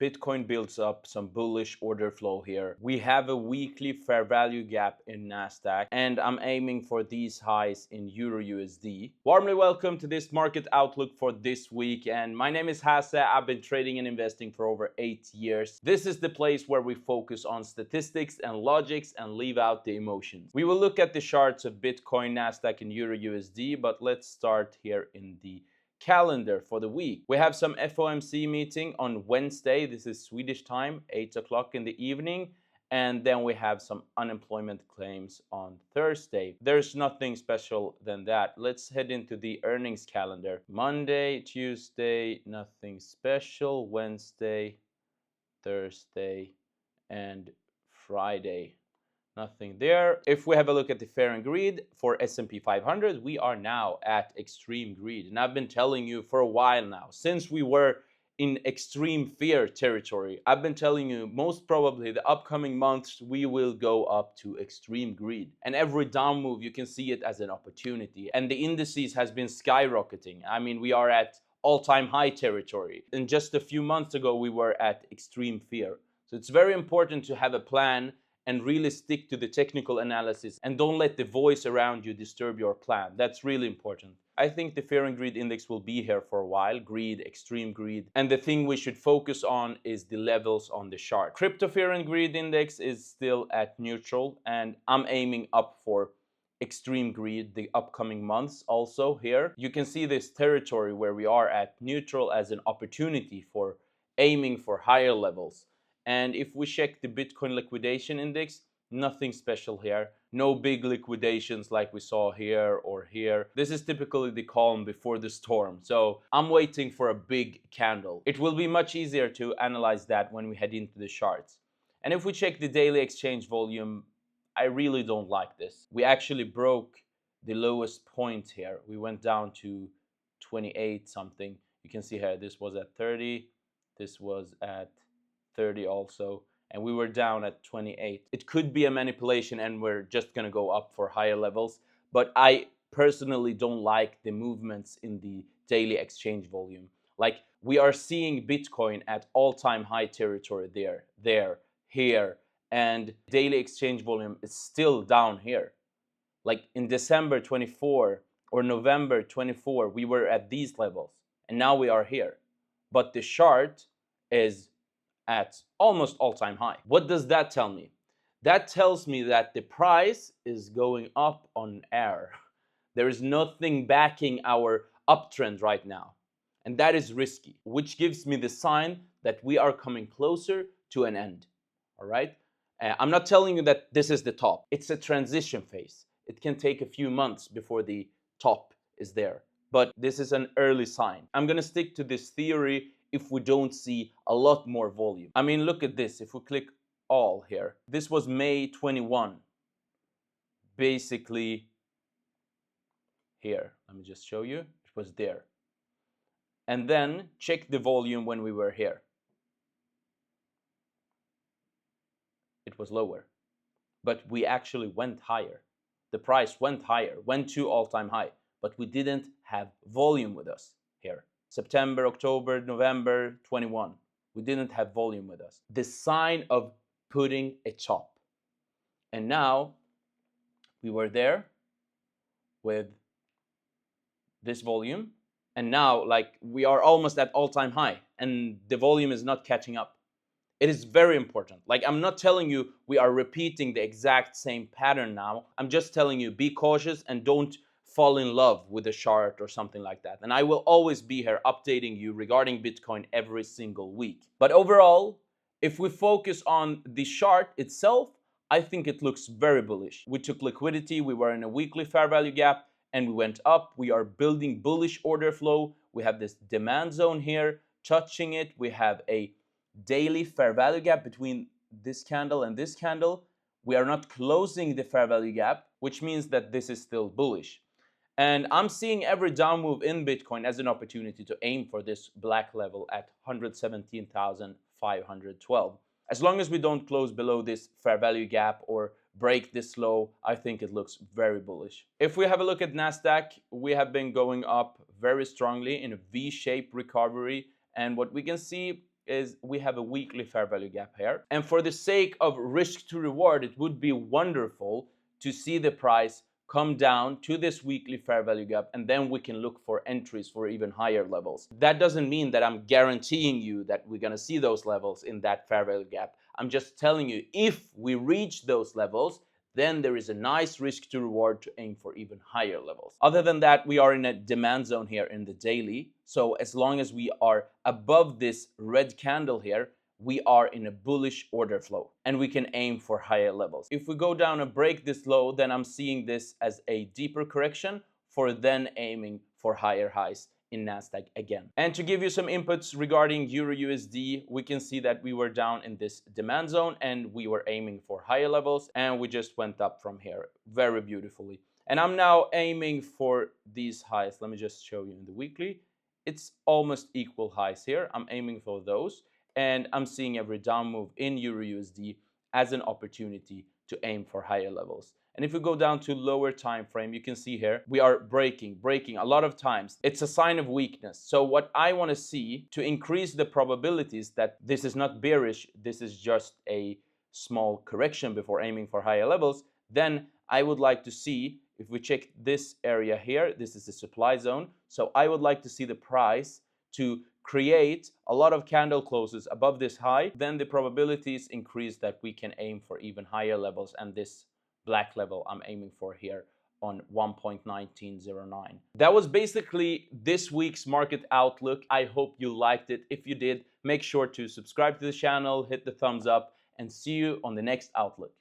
Bitcoin builds up some bullish order flow here. We have a weekly fair value gap in Nasdaq, and I'm aiming for these highs in EURUSD. Warmly welcome to this market outlook for this week, and my name is Hasse. I've been trading and investing for over 8 years. This is the place where we focus on statistics and logics and leave out the emotions. We will look at the charts of Bitcoin, Nasdaq and EURUSD, but let's start here in the calendar for the week. We have some FOMC meeting on Wednesday. This is Swedish time, 8 o'clock in the evening. And then we have some unemployment claims on Thursday. There's nothing special than that. Let's head into the earnings calendar. Monday, Tuesday, nothing special. Wednesday, Thursday, and Friday. Nothing there. If we have a look at the fear and greed for S&P 500, we are now at extreme greed. And I've been telling you for a while now, since we were in extreme fear territory, I've been telling you most probably the upcoming months we will go up to extreme greed. And every down move, you can see it as an opportunity. And the indices has been skyrocketing. I mean, we are at all-time high territory. And just a few months ago, we were at extreme fear. So it's very important to have a plan and really stick to the technical analysis and don't let the voice around you disturb your plan. That's really important. I think the fear and greed index will be here for a while. Greed, extreme greed. And the thing we should focus on is the levels on the chart. Crypto fear and greed index is still at neutral, and I'm aiming up for extreme greed the upcoming months. Also here, you can see this territory where we are at neutral as an opportunity for aiming for higher levels. And if we check the Bitcoin liquidation index, nothing special here. No big liquidations like we saw here or here. This is typically the calm before the storm. So I'm waiting for a big candle. It will be much easier to analyze that when we head into the charts. And if we check the daily exchange volume, I really don't like this. We actually broke the lowest point here. We went down to 28 something. You can see here, this was at 30. This was at 30 also, and we were down at 28. It could be a manipulation and we're just gonna go up for higher levels, but I personally don't like the movements in the daily exchange volume. Like, we are seeing Bitcoin at all-time high territory there, here, and daily exchange volume is still down here. Like in December 24 or November 24, we were at these levels, and now we are here. But the chart is at almost all-time high. What does that tell me? That tells me that the price is going up on air. There is nothing backing our uptrend right now. And that is risky, which gives me the sign that we are coming closer to an end. All right? I'm not telling you that this is the top. It's a transition phase. It can take a few months before the top is there. But this is an early sign. I'm going to stick to this theory if we don't see a lot more volume. I mean, look at this. If we click all here, this was May 21. Basically here. Let me just show you. It was there. And then check the volume when we were here. It was lower. But we actually went higher. The price went higher, went to all-time high. But we didn't have volume with us here. September, October, November 21. We didn't have volume with us. The sign of putting a top. And now we were there with this volume. And now, like, we are almost at all-time high and the volume is not catching up. It is very important. Like, I'm not telling you we are repeating the exact same pattern now. I'm just telling you, be cautious and don't fall in love with a chart or something like that. And I will always be here updating you regarding Bitcoin every single week. But overall, if we focus on the chart itself, I think it looks very bullish. We took liquidity, we were in a weekly fair value gap, and we went up. We are building bullish order flow. We have this demand zone here, touching it. We have a daily fair value gap between this candle and this candle. We are not closing the fair value gap, which means that this is still bullish. And I'm seeing every down move in Bitcoin as an opportunity to aim for this black level at 117,512. As long as we don't close below this fair value gap or break this low, I think it looks very bullish. If we have a look at Nasdaq, we have been going up very strongly in a V-shaped recovery. And what we can see is we have a weekly fair value gap here. And for the sake of risk to reward, it would be wonderful to see the price come down to this weekly fair value gap, and then we can look for entries for even higher levels. That doesn't mean that I'm guaranteeing you that we're going to see those levels in that fair value gap. I'm just telling you, if we reach those levels, then there is a nice risk to reward to aim for even higher levels. Other than that, we are in a demand zone here in the daily. So as long as we are above this red candle here, we are in a bullish order flow and we can aim for higher levels. If we go down and break this low, then I'm seeing this as a deeper correction for then aiming for higher highs in Nasdaq again. And to give you some inputs regarding Euro USD, we can see that we were down in this demand zone and we were aiming for higher levels, and we just went up from here very beautifully. And I'm now aiming for these highs. Let me just show you in the weekly. It's almost equal highs here. I'm aiming for those, and I'm seeing every down move in Euro USD as an opportunity to aim for higher levels. And if we go down to lower time frame, you can see here we are breaking a lot of times. It's a sign of weakness. So what I want to see to increase the probabilities that this is not bearish, this is just a small correction before aiming for higher levels, then I would like to see, if we check this area here, this is the supply zone. So I would like to see the price to create a lot of candle closes above this high, then the probabilities increase that we can aim for even higher levels, and this black level I'm aiming for here on 1.1909. That was basically this week's market outlook. I hope you liked it. If you did, make sure to subscribe to the channel, hit the thumbs up, and see you on the next outlook.